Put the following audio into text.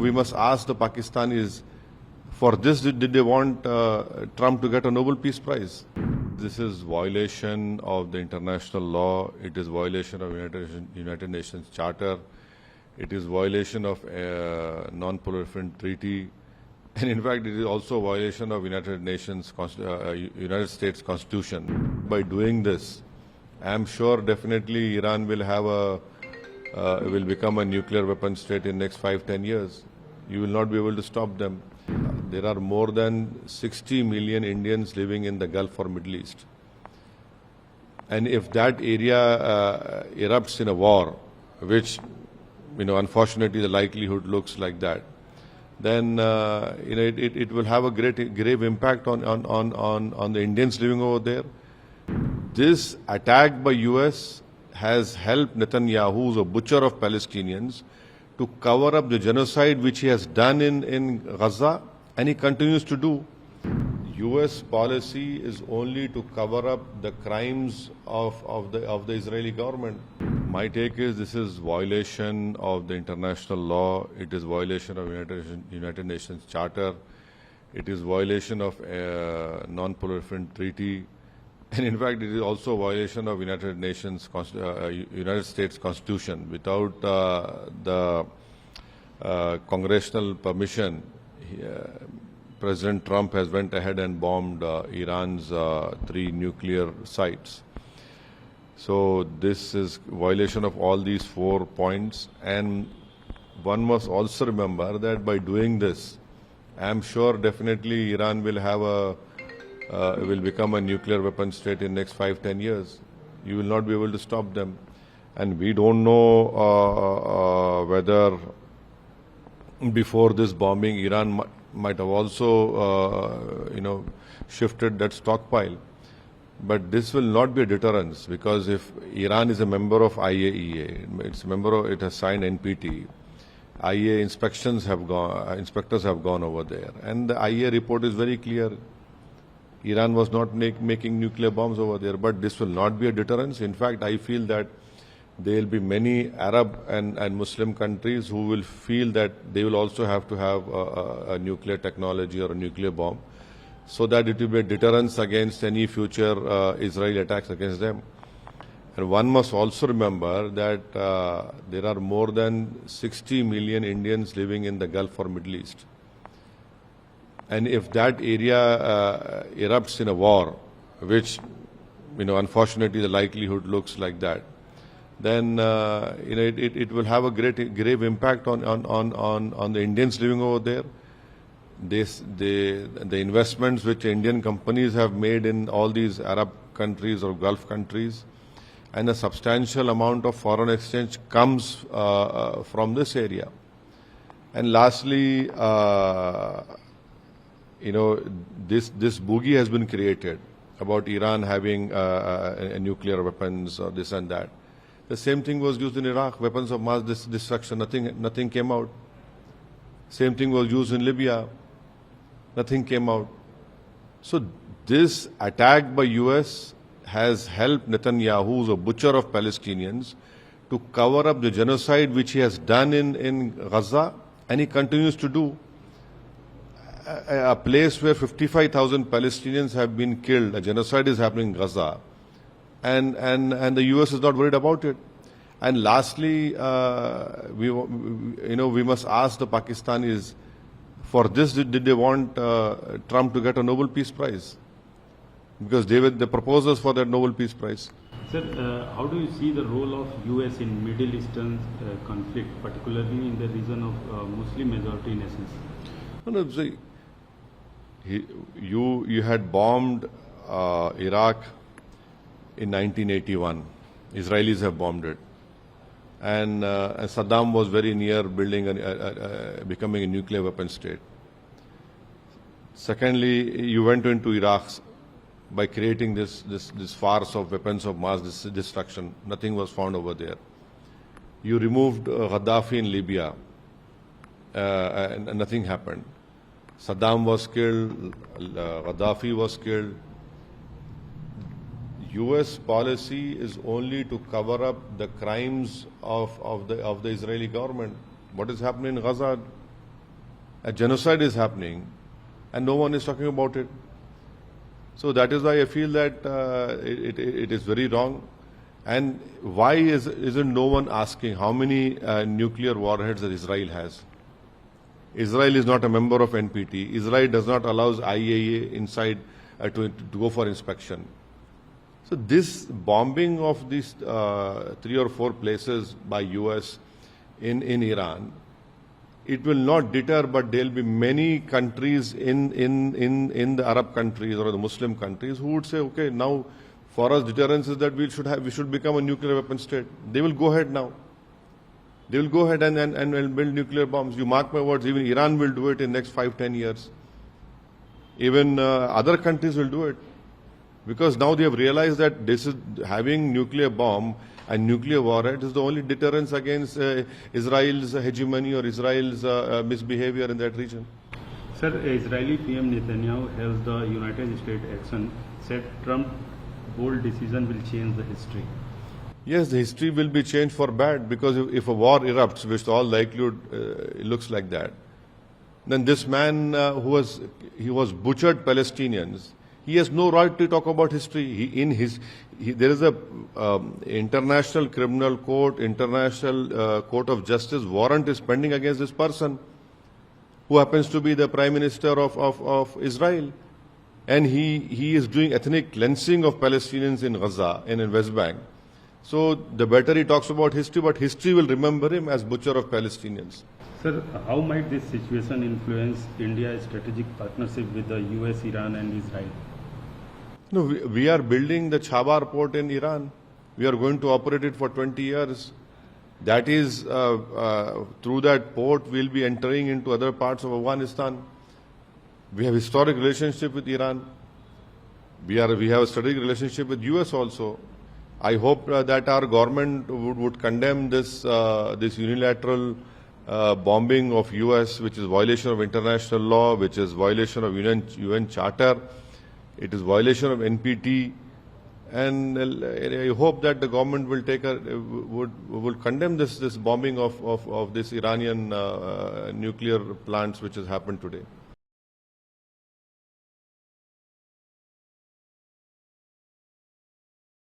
we must ask the Pakistanis, for this did they want Trump to get a Nobel Peace Prize? This is violation of the international law. It is violation of United Nations Charter. It is violation of non-proliferation treaty. And in fact, it is also a violation of United States Constitution. By doing this, I am sure definitely Iran will have will become a nuclear weapon state in the next 5-10 years. You will not be able to stop them. There are more than 60 million Indians living in the Gulf or Middle East. And if that area erupts in a war, which, unfortunately the likelihood looks like that, then it will have a grave impact on the Indians living over there. This attack by US has helped Netanyahu, who's a butcher of Palestinians, to cover up the genocide which he has done in Gaza, and he continues to do. US policy is only to cover up the crimes of the Israeli government. My take is this is violation of the international law. It is violation of United Nations Charter. It is violation of non-proliferation treaty. And in fact, it is also a violation of United States Constitution. Without the congressional permission, President Trump has went ahead and bombed Iran's 3 nuclear sites. So this is violation of all these 4 points. And one must also remember that by doing this, I am sure definitely Iran will have will become a nuclear weapon state in the next 5-10 years. You will not be able to stop them. And we don't know whether before this bombing, Iran might have also, shifted that stockpile. But this will not be a deterrence, because if Iran is a member of IAEA, it has signed NPT. IAEA inspectors have gone over there, and the IAEA report is very clear. Iran was not making nuclear bombs over there, but this will not be a deterrence. In fact, I feel that there will be many Arab and Muslim countries who will feel that they will also have to have a nuclear technology or a nuclear bomb, so that it will be a deterrence against any future Israeli attacks against them. And one must also remember that there are more than 60 million Indians living in the Gulf or Middle East. And if that area erupts in a war, which, unfortunately the likelihood looks like that, then it will have a grave impact on the Indians living over there. The investments which Indian companies have made in all these Arab countries or Gulf countries, and a substantial amount of foreign exchange comes from this area. And lastly, this boogie has been created about Iran having nuclear weapons or this and that. The same thing was used in Iraq, weapons of mass destruction. Nothing came out. Same thing was used in Libya. Nothing came out. So this attack by US has helped Netanyahu, who's a butcher of Palestinians, to cover up the genocide which he has done in Gaza, and he continues to do. A place where 55,000 Palestinians have been killed, a genocide is happening in Gaza, and the US is not worried about it. And lastly, we must ask the Pakistanis, for this did they want Trump to get a Nobel Peace Prize? Because they were the proposers for that Nobel Peace Prize. Sir, how do you see the role of US in Middle Eastern conflict, particularly in the region of Muslim majority nations? No, see, you had bombed Iraq in 1981. Israelis have bombed it. And Saddam was very near becoming a nuclear weapon state. Secondly, you went into Iraq by creating this farce of weapons of mass destruction. Nothing was found over there. You removed Gaddafi in Libya, and nothing happened. Saddam was killed, Gaddafi was killed. US policy is only to cover up the crimes of the Israeli government. What is happening in Gaza? a genocide is happening, and no one is talking about it. So that is why I feel that it is very wrong. And why isn't no one asking how many nuclear warheads that Israel has? Israel is not a member of NPT. Israel does not allow IAEA inside to go for inspection. So this bombing of these 3 or 4 places by US in Iran, it will not deter, but there will be many countries in the Arab countries or the Muslim countries who would say, okay, now for us deterrence is that we should become a nuclear weapon state. They will go ahead now. They will go ahead and build nuclear bombs. You mark my words, even Iran will do it in the next 5-10 years. Even other countries will do it. Because now they have realized that this is having nuclear bomb and nuclear warhead is the only deterrence against Israel's hegemony or Israel's misbehavior in that region. Sir, Israeli PM Netanyahu hails the United States action, said Trump's bold decision will change the history. Yes, the history will be changed for bad, because if a war erupts, which all likelihood looks like that, then this man he was butchered Palestinians. He has no right to talk about history. There is a international criminal court, international court of justice warrant is pending against this person, who happens to be the Prime Minister of Israel, and he is doing ethnic cleansing of Palestinians in Gaza and in West Bank. So the better he talks about history, but history will remember him as butcher of Palestinians. Sir, how might this situation influence India's strategic partnership with the US, Iran and Israel? No, we are building the Chabar port in Iran. We are going to operate it for 20 years. That is, through that port, we'll be entering into other parts of Afghanistan. We have historic relationship with Iran. We have a strategic relationship with US also. I hope that our government would condemn this unilateral bombing of US, which is violation of international law, which is violation of UN Charter. It is violation of NPT, and I hope that the government will would condemn this bombing of this Iranian nuclear plants which has happened today.